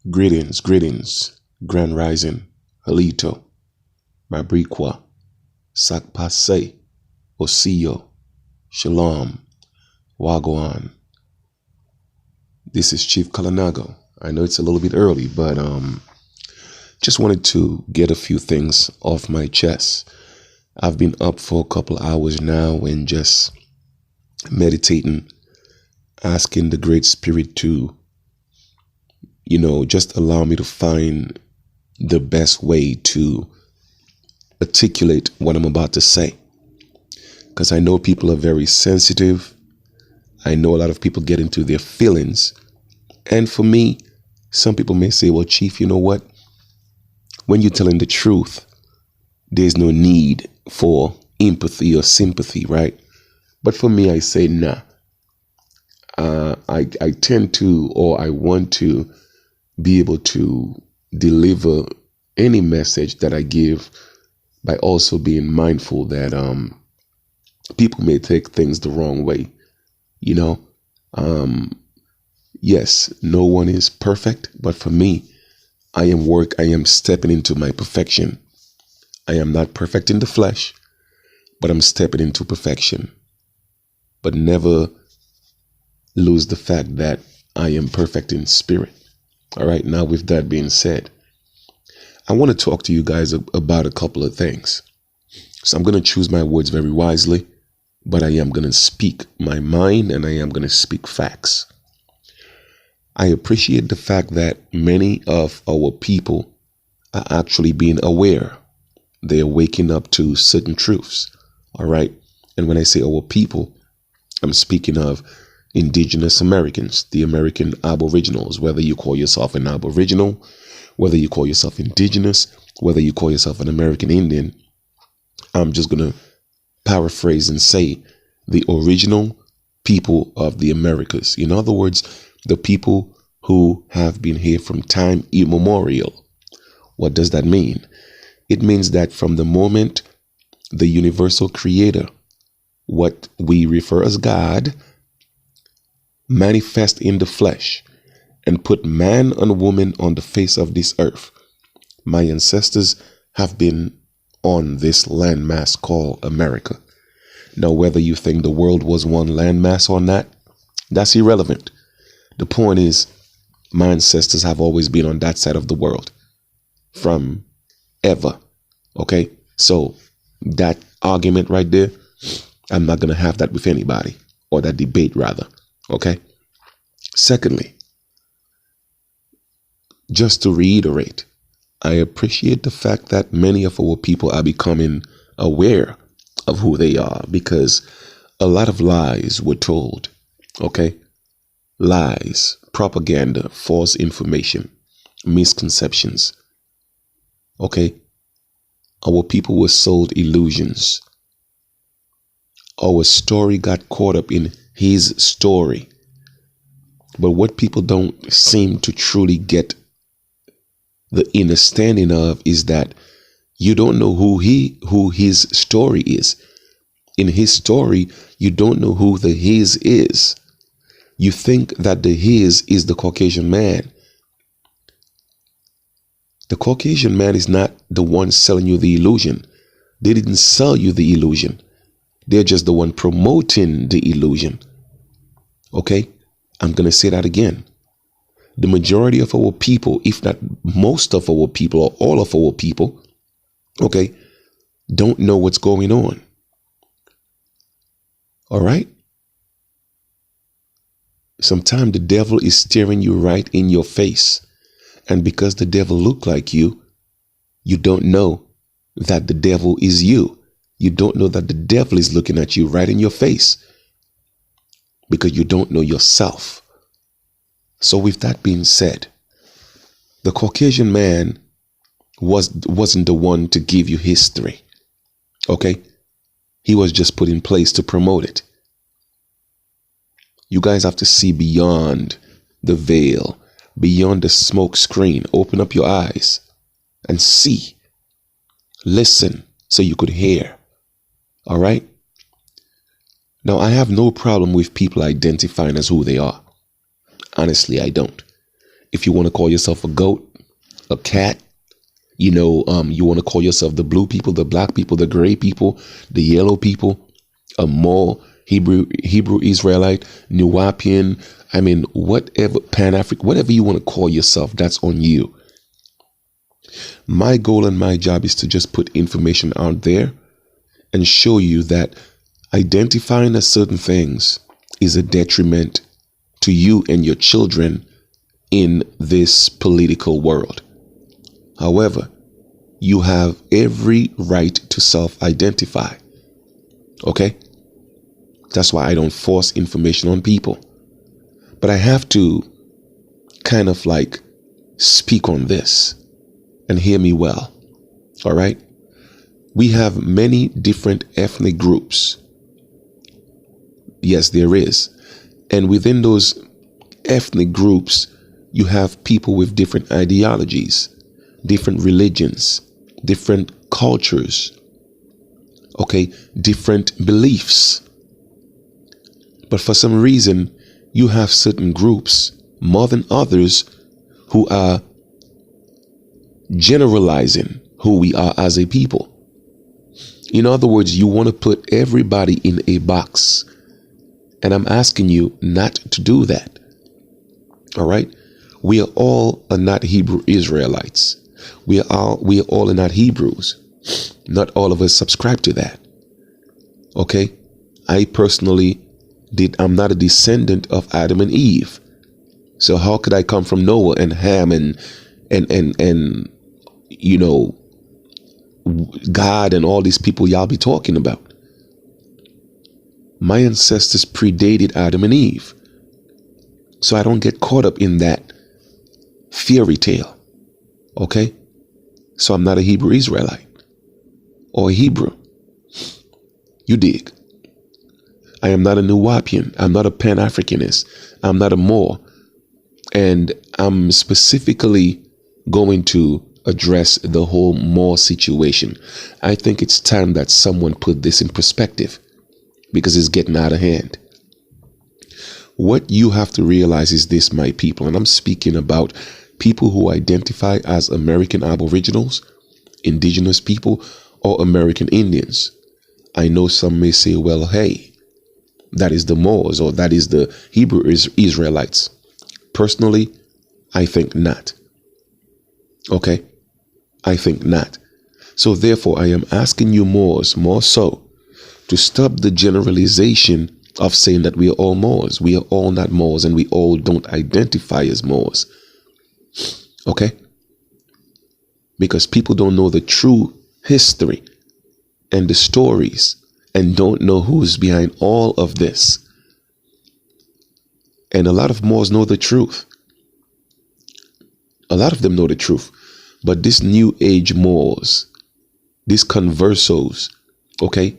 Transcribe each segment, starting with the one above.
Greetings, Grand Rising, Halito, Mabriqua, Sakpase, Osio, Shalom, Wagwan. This is Chief Kalanago. I know it's a little bit early, but just wanted to get a few things off my chest. I've been up for a couple hours now and just meditating, asking the Great Spirit to, just allow me to find the best way to articulate what I'm about to say. Because I know people are very sensitive. I know a lot of people get into their feelings. And for me, some people may say, well, Chief, you know what? When you're telling the truth, there's no need for empathy or sympathy, right? But for me, I say, nah. I tend to, or I want to be able to deliver any message that I give by also being mindful that people may take things the wrong way. Yes, no one is perfect, but for me, I am stepping into my perfection. I am not perfect in the flesh, but I'm stepping into perfection. But never lose the fact that I am perfect in spirit. All right, now with that being said, I want to talk to you guys about a couple of things. So I'm going to choose my words very wisely, but I am going to speak my mind and I am going to speak facts. I appreciate the fact that many of our people are actually being aware. They are waking up to certain truths. All right. And when I say our people, I'm speaking of Indigenous Americans, the American Aboriginals, whether you call yourself an Aboriginal, whether you call yourself Indigenous, whether you call yourself an American Indian. I'm just going to paraphrase and say the original people of the Americas. In other words, the people who have been here from time immemorial. What does that mean? It means that from the moment the universal creator, what we refer as God, manifest in the flesh and put man and woman on the face of this earth, my ancestors have been on this landmass called America. Now, whether you think the world was one landmass or not, that's irrelevant. The point is, my ancestors have always been on that side of the world from ever. Okay? So that argument right there, I'm not going to have that with anybody, or that debate rather. Okay? Secondly, just to reiterate, I appreciate the fact that many of our people are becoming aware of who they are, because a lot of lies were told. Okay? Lies, propaganda, false information, misconceptions. Okay? Our people were sold illusions. Our story got caught up in his story. But what people don't seem to truly get the understanding of is that you don't know who his story is. In his story, you don't know who the his is. You think that the his is the Caucasian man. The Caucasian man is not the one selling you the illusion. They didn't sell you the illusion. They're just the one promoting the illusion. Okay? I'm going to say that again. The majority of our people, if not most of our people or all of our people, okay, don't know what's going on. All right? Sometimes the devil is staring you right in your face. And because the devil look like you, you don't know that the devil is you. You don't know that the devil is looking at you right in your face, because you don't know yourself. So with that being said, the Caucasian man wasn't the one to give you history. Okay? He was just put in place to promote it. You guys have to see beyond the veil, beyond the smoke screen. Open up your eyes and see. Listen so you could hear. All right? Now, I have no problem with people identifying as who they are. Honestly, I don't. if you want to call yourself a goat, a cat, you want to call yourself the blue people, the black people, the gray people, the yellow people, a Moor, Hebrew Israelite, Nuwapian, whatever, Pan-African, whatever you want to call yourself, that's on you. My goal and my job is to just put information out there and show you that identifying as certain things is a detriment to you and your children in this political world. However, you have every right to self-identify. Okay? That's why I don't force information on people. But I have to kind of like speak on this and hear me well. All right? We have many different ethnic groups. Yes, there is. And within those ethnic groups, you have people with different ideologies, different religions, different cultures, okay, different beliefs. But for some reason, you have certain groups more than others who are generalizing who we are as a people. In other words, you want to put everybody in a box. And I'm asking you not to do that. All right? We are all not Hebrew Israelites. We are all not Hebrews. Not all of us subscribe to that. Okay? I personally I'm not a descendant of Adam and Eve. So how could I come from Noah and Ham and God and all these people y'all be talking about? My ancestors predated Adam and Eve. So I don't get caught up in that fairy tale. Okay? So I'm not a Hebrew Israelite or a Hebrew. You dig? I am not a Nuwapian. I'm not a Pan-Africanist. I'm not a Moor. And I'm specifically going to address the whole Moor situation. I think it's time that someone put this in perspective because it's getting out of hand. What you have to realize is this, my people, and I'm speaking about people who identify as American Aboriginals, indigenous people, or American Indians. I know some may say, well, hey, that is the Moors or that is the Hebrew Israelites. Personally, I think not. Okay? I think not. So therefore, I am asking you Moors, more so, to stop the generalization of saying that we are all Moors. We are all not Moors and we all don't identify as Moors. Okay? Because people don't know the true history and the stories and don't know who's behind all of this. And a lot of Moors know the truth. A lot of them know the truth. But this new age Moors, these conversos, okay,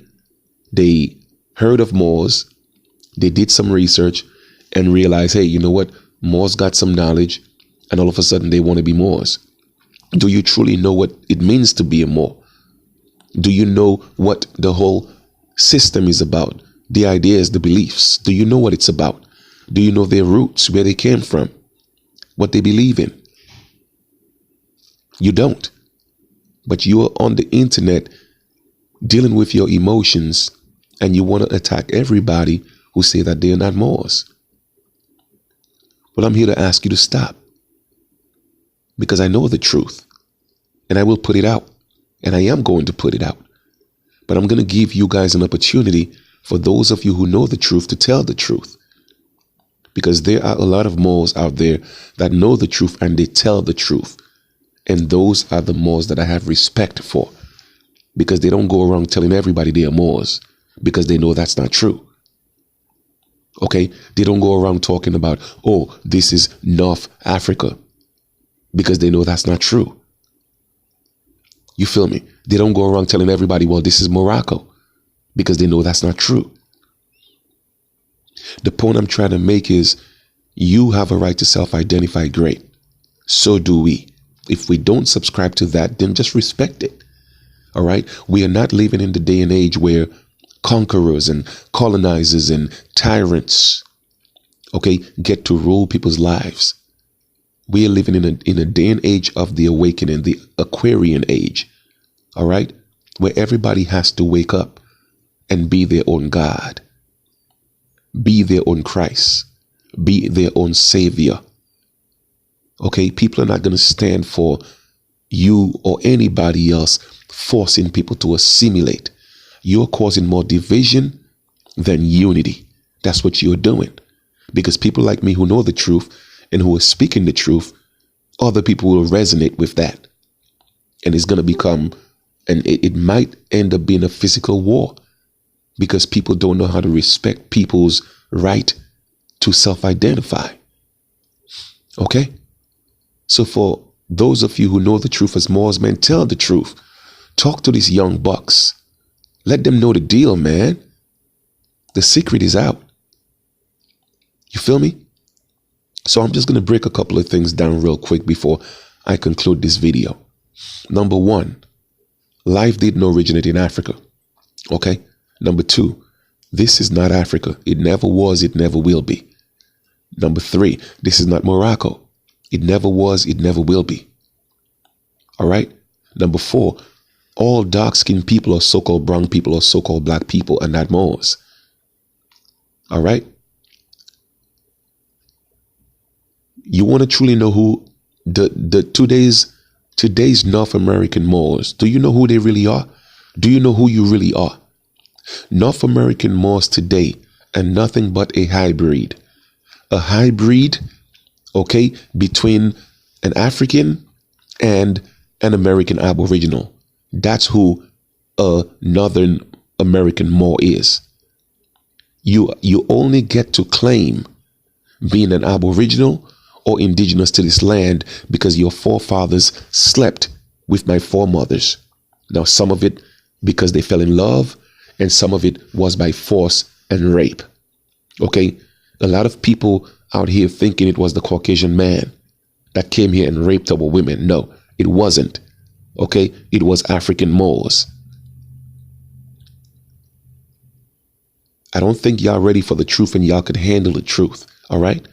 they heard of Moors, they did some research and realized, hey, you know what? Moors got some knowledge and all of a sudden they want to be Moors. Do you truly know what it means to be a Moor? Do you know what the whole system is about? The ideas, the beliefs. Do you know what it's about? Do you know their roots, where they came from, what they believe in? You don't. But you are on the internet dealing with your emotions and you want to attack everybody who say that they're not Moors. Well, I'm here to ask you to stop. Because I know the truth. And I will put it out. And I am going to put it out. But I'm going to give you guys an opportunity for those of you who know the truth to tell the truth. Because there are a lot of Moors out there that know the truth and they tell the truth. And those are the Moors that I have respect for. Because they don't go around telling everybody they are Moors. Because they know that's not true. Okay? They don't go around talking about, oh, this is North Africa. Because they know that's not true. You feel me? They don't go around telling everybody, well, this is Morocco. Because they know that's not true. The point I'm trying to make is you have a right to self-identify. Great. So do we. If we don't subscribe to that, then just respect it. All right? We are not living in the day and age where conquerors and colonizers and tyrants, okay, get to rule people's lives. We are living in a day and age of the awakening, the Aquarian age, all right, where everybody has to wake up and be their own God, be their own Christ, be their own Savior. Okay, people are not going to stand for you or anybody else forcing people to assimilate. You're causing more division than unity. That's what you're doing. Because people like me who know the truth and who are speaking the truth, other people will resonate with that. And it's going to become, and it might end up being a physical war because people don't know how to respect people's right to self-identify. Okay? So for those of you who know the truth as Muurs men, tell the truth. Talk to these young bucks. Let them know the deal, man. The secret is out. You feel me? So I'm just going to break a couple of things down real quick before I conclude this video. Number one, life didn't originate in Africa. Okay? Number two, this is not Africa. It never was, it never will be. Number three, this is not Morocco. It never was, it never will be. All right? Number four, all dark-skinned people or so-called brown people or so-called black people are not Moors. All right? You want to truly know who the today's North American Moors, do you know who they really are? Do you know who you really are? North American Moors today are nothing but a hybrid. A hybrid, okay, between an African and an American Aboriginal. That's who a Northern American Moor is. You only get to claim being an Aboriginal or indigenous to this land because your forefathers slept with my foremothers. Now, some of it because they fell in love, and some of it was by force and rape. Okay? A lot of people out here thinking it was the Caucasian man that came here and raped our women. No, it wasn't. Okay? It was African Moors. I don't think y'all ready for the truth and y'all could handle the truth. All right?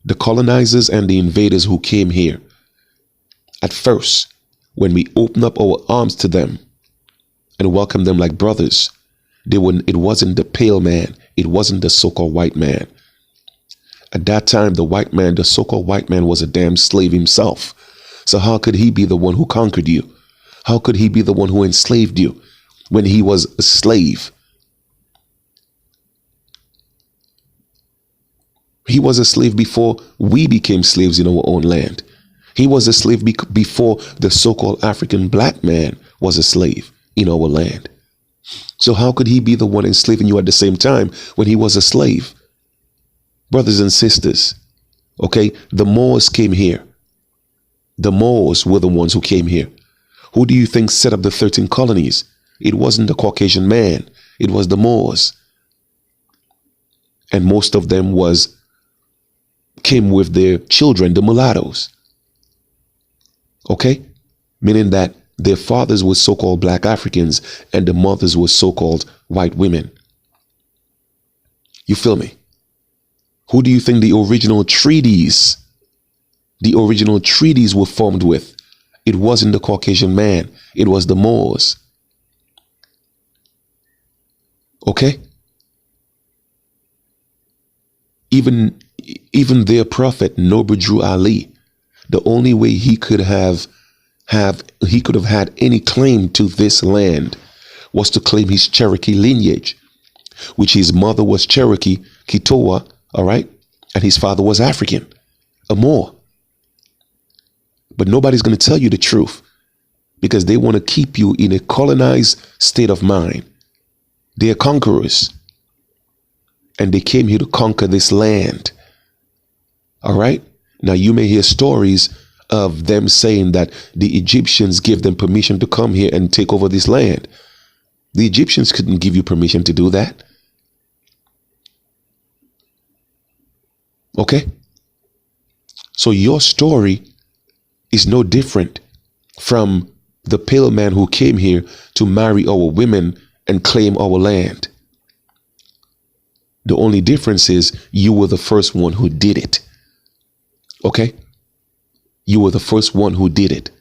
The colonizers and the invaders who came here, at first, when we opened up our arms to them and welcomed them like brothers, it wasn't the pale man. It wasn't the so-called white man. At that time, the white man, the so-called white man, was a damn slave himself. So how could he be the one who conquered you? How could he be the one who enslaved you when he was a slave? He was a slave before we became slaves in our own land. He was a slave before the so-called African black man was a slave in our land. So how could he be the one enslaving you at the same time when he was a slave? Brothers and sisters, okay, the Moors came here. The Moors were the ones who came here. Who do you think set up the 13 colonies? It wasn't the Caucasian man. It was the Moors. And most of them came with their children, the mulattoes. Okay? Meaning that their fathers were so-called black Africans and the mothers were so-called white women. You feel me? Who do you think the original treaties were formed with? It wasn't the Caucasian man. It was the Moors. Okay? Even their prophet, Noble Drew Ali, the only way he could have had any claim to this land was to claim his Cherokee lineage, which his mother was Cherokee, Kitoa, all right? And his father was African, a Moor. But nobody's going to tell you the truth because they want to keep you in a colonized state of mind. They are conquerors. And they came here to conquer this land. All right? Now, you may hear stories of them saying that the Egyptians gave them permission to come here and take over this land. The Egyptians couldn't give you permission to do that. Okay? So your story is no different from the pale man who came here to marry our women and claim our land. The only difference is you were the first one who did it. Okay? You were the first one who did it.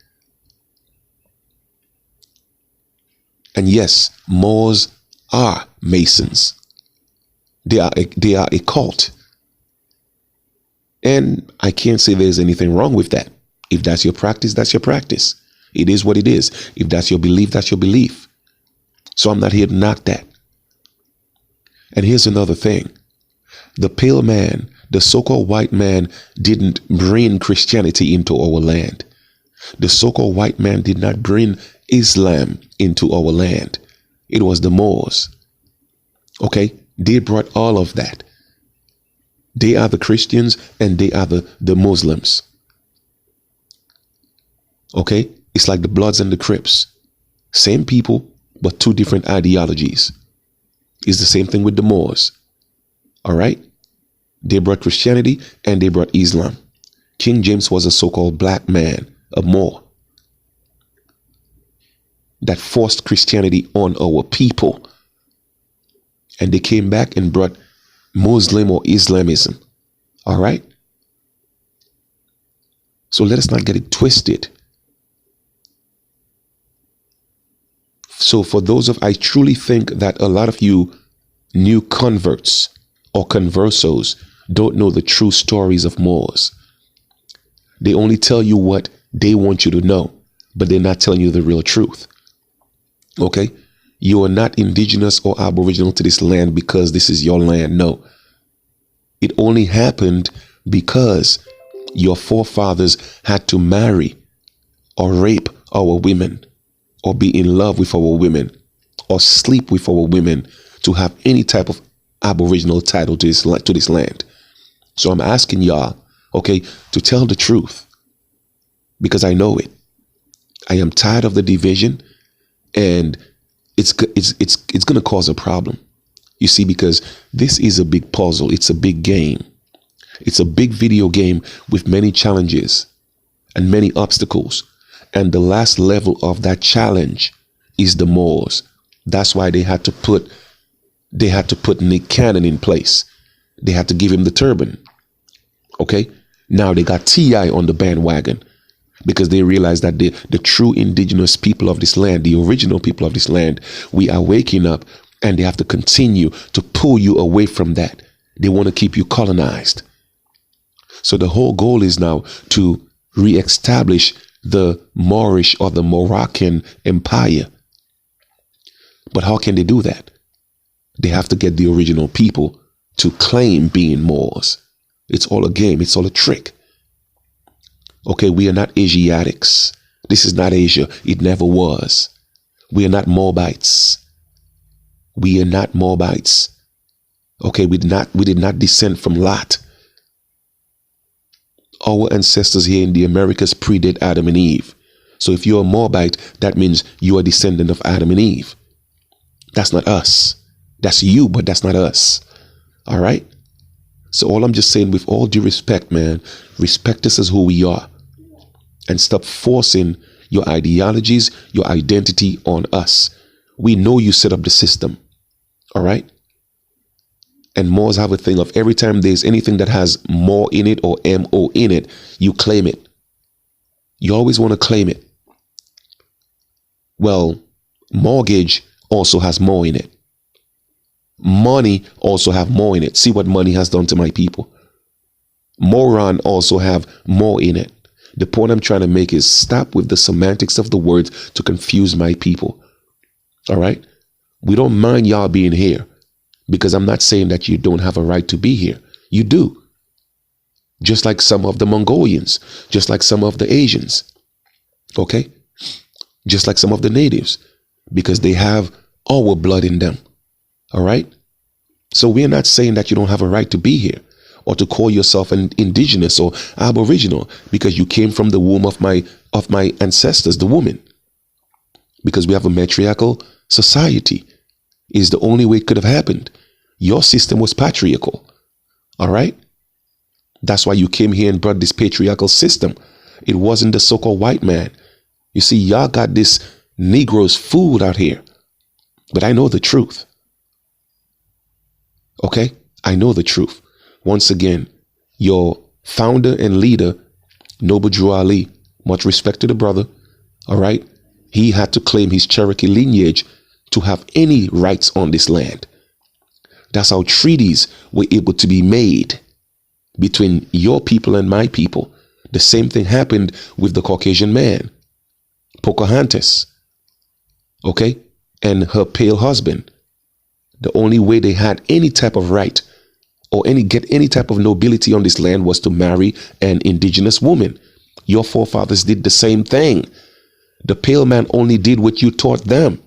And yes, Moors are Masons. They are a cult. And I can't say there's anything wrong with that. If that's your practice, that's your practice. It is what it is. If that's your belief, that's your belief. So I'm not here to knock that. And here's another thing. The pale man, the so-called white man, didn't bring Christianity into our land. The so-called white man did not bring Islam into our land. It was the Moors. Okay? They brought all of that. They are the Christians and they are the Muslims. Okay? It's like the Bloods and the Crips. Same people, but two different ideologies. It's the same thing with the Moors. All right? They brought Christianity and they brought Islam. King James was a so-called black man, a Moor, that forced Christianity on our people. And they came back and brought Muslim or Islamism. All right? So let us not get it twisted. So for those I truly think that a lot of you new converts or conversos don't know the true stories of Moors. They only tell you what they want you to know, but they're not telling you the real truth. Okay? You are not indigenous or aboriginal to this land because this is your land. No. It only happened because your forefathers had to marry or rape our women or be in love with our women or sleep with our women to have any type of aboriginal title to this land. So I'm asking y'all, okay, to tell the truth because I know it. I am tired of the division and it's going to cause a problem. You see, because this is a big puzzle. It's a big game. It's a big video game with many challenges and many obstacles. And the last level of that challenge is the Moors. That's why they had to put Nick Cannon in place. They had to give him the turban. Okay? Now they got T.I. on the bandwagon because they realized that the true indigenous people of this land, the original people of this land, we are waking up and they have to continue to pull you away from that. They want to keep you colonized. So the whole goal is now to reestablish the Moorish or the Moroccan Empire. But how can they do that? They have to get the original people to claim being Moors. It's all a game. It's all a trick. Okay, we are not Asiatics. This is not Asia. It never was. We are not Moabites. We are not Moabites. Okay, we did not descend from Lot. Our ancestors here in the Americas predate Adam and Eve. So if you're a Moabite, that means you are a descendant of Adam and Eve. That's not us. That's you, but that's not us. All right? So all I'm just saying, with all due respect, man, respect us as who we are. And stop forcing your ideologies, your identity on us. We know you set up the system. All right? And Moors have a thing of every time there's anything that has more in it or M-O in it, you claim it. You always want to claim it. Well, mortgage also has more in it. Money also have more in it. See what money has done to my people. Moron also have more in it. The point I'm trying to make is stop with the semantics of the words to confuse my people. All right? We don't mind y'all being here because I'm not saying that you don't have a right to be here. You do. Just like some of the Mongolians, just like some of the Asians. Okay? Just like some of the natives, because they have our blood in them. All right? So we're not saying that you don't have a right to be here or to call yourself an indigenous or aboriginal because you came from the womb of my ancestors, the woman. Because we have a matriarchal society. Is the only way it could have happened. Your system was patriarchal. All right? That's why you came here and brought this patriarchal system. It wasn't the so-called white man. You see, y'all got this Negroes food out here. But I know the truth. Okay? I know the truth. Once again, your founder and leader Noble Drew Ali, much respect to the brother, all right? He had to claim his Cherokee lineage to have any rights on this land. That's how treaties were able to be made between your people and my people. The same thing happened with the Caucasian man, Pocahontas, okay, and her pale husband. The only way they had any type of right or get any type of nobility on this land was to marry an indigenous woman. Your forefathers did the same thing. The pale man only did what you taught them,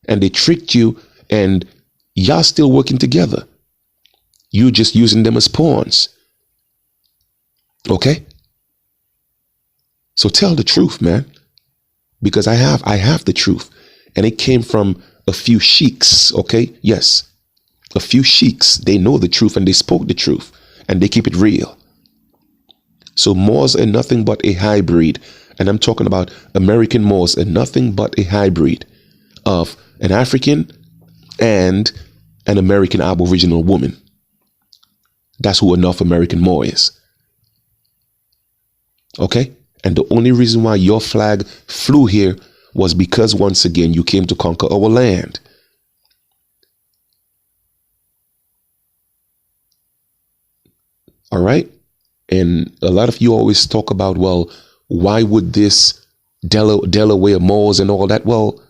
and they tricked you, and y'all still working together. You just using them as pawns. Okay? So tell the truth, man, because I have the truth, and it came from a few sheiks. Okay? Yes, a few sheiks. They know the truth, and they spoke the truth, and they keep it real. So Moors are nothing but a hybrid, and I'm talking about American Moors are nothing but a hybrid of an African and an American Aboriginal woman. That's who a North American Moor is. Okay? And the only reason why your flag flew here was because, once again, you came to conquer our land. All right? And a lot of you always talk about, well, why would this Delaware Moors and all that? Well,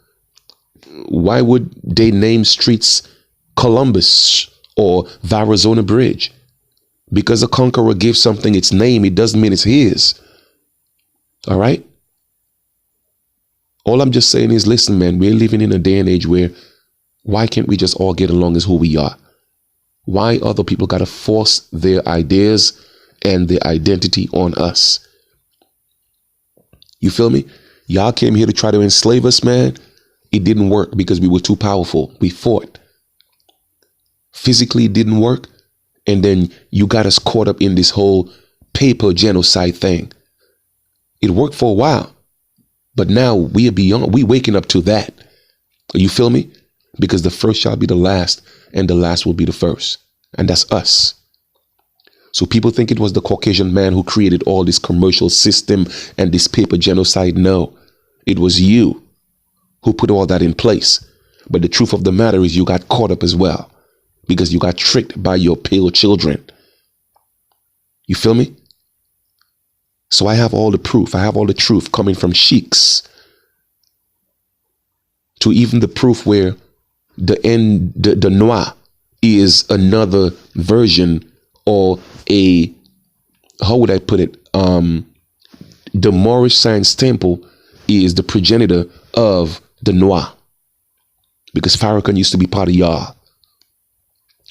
why would they name streets Columbus or Varazona Bridge? Because a conqueror gave something its name, it doesn't mean it's his. All right? All I'm just saying is, listen, man, we're living in a day and age where why can't we just all get along as who we are? Why other people got to force their ideas and their identity on us? You feel me? Y'all came here to try to enslave us, man. It didn't work because we were too powerful. We fought. Physically, it didn't work. And then you got us caught up in this whole paper genocide thing. It worked for a while, but now we are beyond. We waking up to that. You feel me? Because the first shall be the last, and the last will be the first. And that's us. So people think it was the Caucasian man who created all this commercial system and this paper genocide. No, it was you who put all that in place. But the truth of the matter is you got caught up as well because you got tricked by your pale children. You feel me? So I have all the proof. I have all the truth coming from sheiks to even the proof where the Noah is another version or a, how would I put it? The Moorish Science Temple is the progenitor of the Noah because Farrakhan used to be part of Yah.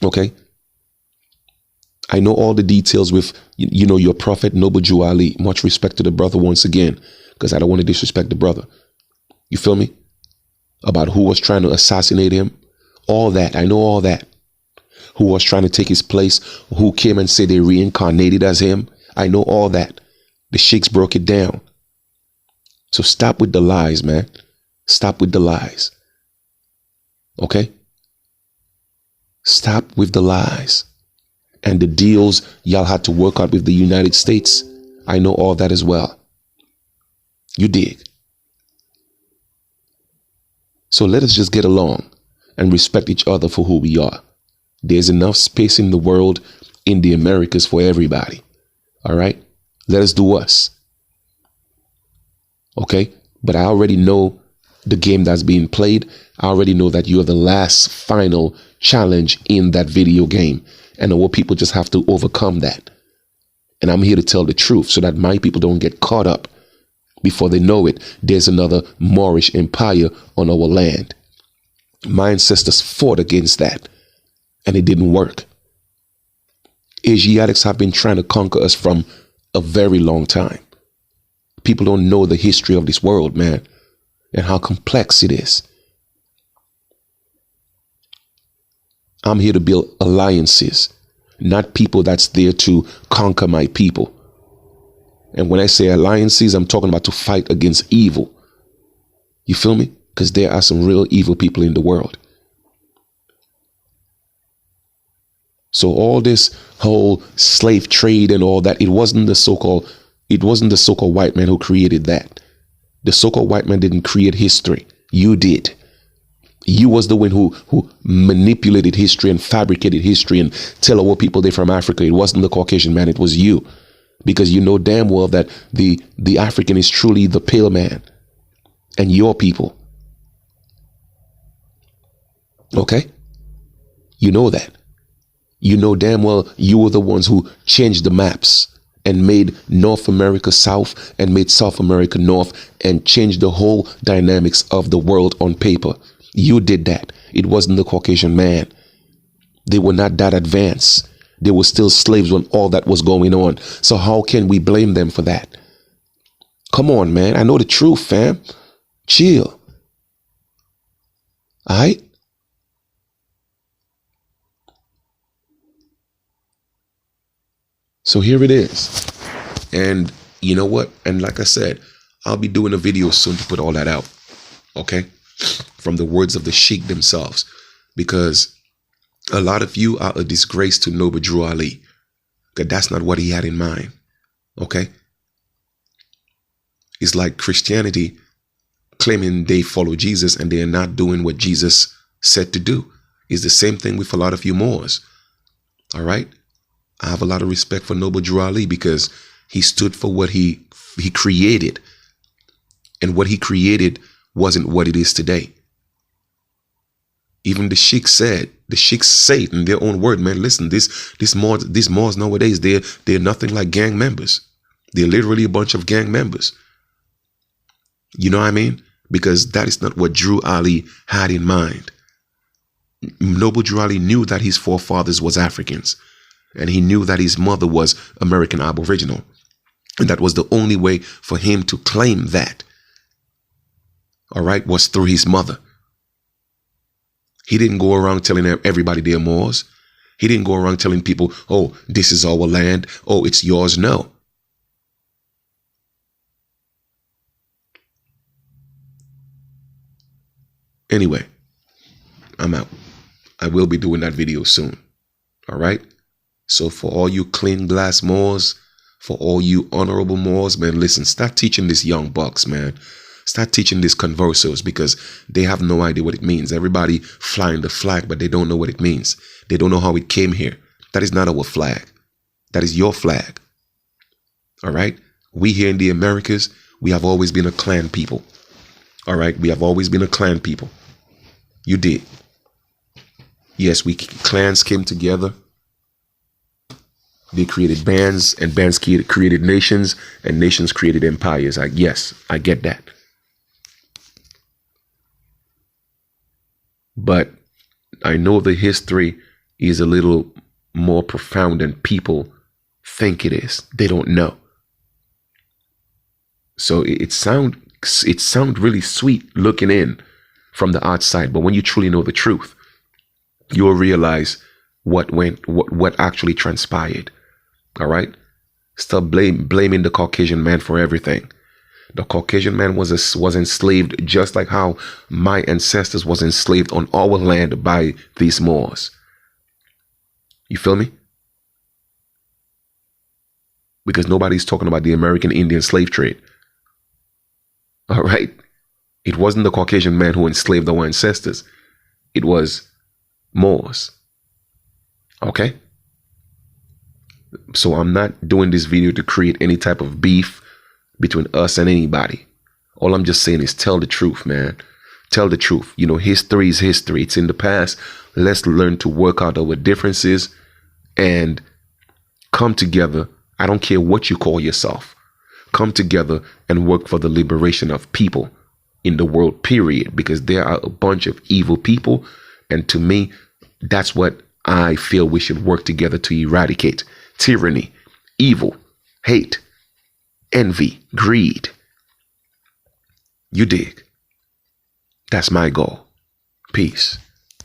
Okay? I know all the details with, your prophet, Noble Drew Ali. Much respect to the brother once again, because I don't want to disrespect the brother. You feel me? About who was trying to assassinate him. All that. I know all that. Who was trying to take his place. Who came and said they reincarnated as him. I know all that. The sheiks broke it down. So stop with the lies, man. Stop with the lies. Okay? Stop with the lies. And the deals y'all had to work out with the United States. I know all that as well. You dig? So let us just get along and respect each other for who we are. There's enough space in the world, in the Americas, for everybody. All right? Let us do us. Okay? But I already know the game that's being played. I already know that you're the last final challenge in that video game. And our people just have to overcome that. And I'm here to tell the truth so that my people don't get caught up. Before they know it, there's another Moorish empire on our land. My ancestors fought against that, and it didn't work. Asiatics have been trying to conquer us from a very long time. People don't know the history of this world, man, and how complex it is. I'm here to build alliances, not people that's there to conquer my people. And when I say alliances, I'm talking about to fight against evil. You feel me? Because there are some real evil people in the world. So all this whole slave trade and all that, it wasn't the so-called, It wasn't the so-called white man who created that. The so-called white man didn't create history. You did. You was the one who manipulated history and fabricated history and tell our people they're from Africa. It wasn't the Caucasian man. It was you. Because you know damn well that the African is truly the pale man and your people. Okay? You know that. You know damn well you were the ones who changed the maps and made North America South and made South America North and changed the whole dynamics of the world on paper. You did that. It wasn't the Caucasian man. They were not that advanced. They were still slaves when all that was going on. So how can we blame them for that? Come on, man. I know the truth, fam. Chill. All right? So here it is. And you know what? And like I said, I'll be doing a video soon to put all that out. Okay? From the words of the Sheikh themselves. Because a lot of you are a disgrace to Noble Drew Ali. Because that's not what he had in mind. Okay? It's like Christianity claiming they follow Jesus and they are not doing what Jesus said to do. It's the same thing with a lot of you Moors. All right? I have a lot of respect for Noble Drew Ali because he stood for what he created. And what he created wasn't what it is today. Even the Sheikhs say it in their own word, man. Listen, these Moors nowadays, they're nothing like gang members. They're literally a bunch of gang members. You know what I mean? Because that is not what Drew Ali had in mind. Noble Drew Ali knew that his forefathers was Africans. And he knew that his mother was American Aboriginal. And that was the only way for him to claim that. All right, was through his mother. He didn't go around telling everybody they're Moors. He didn't go around telling people, oh, this is our land. Oh, it's yours. No. Anyway, I'm out. I will be doing that video soon. All right. So for all you clean glass Moors, for all you honorable Moors, man, listen, start teaching these young bucks, man. Start teaching these conversos because they have no idea what it means. Everybody flying the flag, but they don't know what it means. They don't know how it came here. That is not our flag. That is your flag. All right. We here in the Americas, we have always been a clan people. All right. We have always been a clan people. You did. Yes, clans came together. They created bands, and bands created nations, and nations created empires. Yes, I get that. But I know the history is a little more profound than people think it is. They don't know. So it sound really sweet looking in from the outside, but when you truly know the truth, you'll realize what actually transpired. All right? Stop blaming the Caucasian man for everything. The Caucasian man was enslaved just like how my ancestors was enslaved on our land by these Moors. You feel me? Because nobody's talking about the American Indian slave trade. All right? It wasn't the Caucasian man who enslaved our ancestors. It was Moors. Okay? So I'm not doing this video to create any type of beef between us and anybody. All I'm just saying is tell the truth, man. Tell the truth. You know, history is history. It's in the past. Let's learn to work out our differences and come together. I don't care what you call yourself. Come together and work for the liberation of people in the world, period. Because there are a bunch of evil people. And to me, that's what I feel we should work together to eradicate. Tyranny, evil, hate, envy, greed. You dig? That's my goal. Peace.